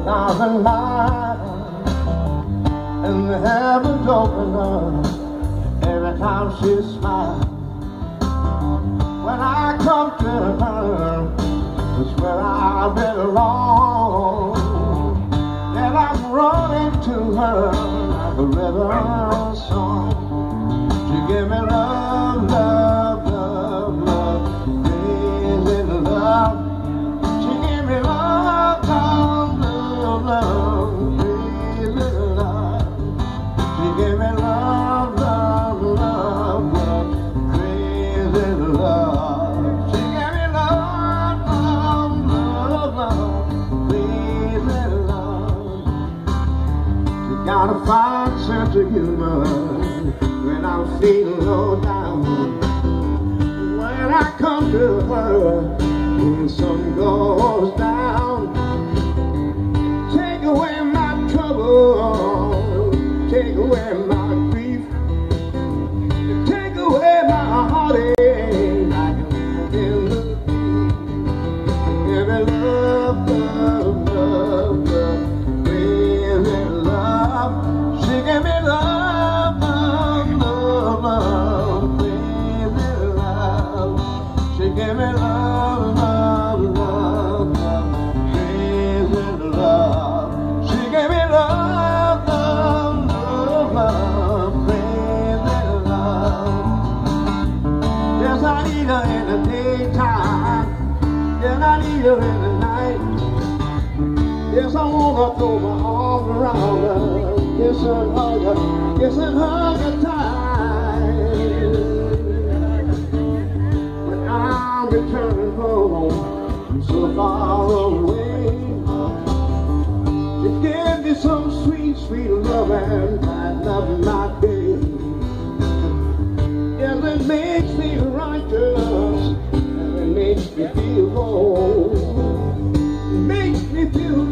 thousand miles, and the heavens open up every time she smiles. When I come to her, it's where I belong, and I'm running to her like a river song. She give me love, love, love, love, crazy love. She give me love, love, love, love, crazy love. She give me love, love, love, love, crazy love. She give me love, love, love, love, crazy love. She got a fine sense of humor when I'm feeling low down. When I come to her, when the sun goes down, take away my trouble, take away my grief, take away my heartache like a in the give me love, love, love, love, crazy love. She give me love, love, love, love, crazy love. She give me love, love, love, love, crazy love. She give me love, love, love, love, crazy love. Yes, I need her in the daytime. Yes, I need her in the night. Yes, I wanna throw my arms around her, kiss and hug her, kiss and hug her tight. When I'm returning home from so far away, it gives me some sweet, sweet love and brighten up my day. Yes, it makes me righteous, and it makes me feel whole. It makes me feel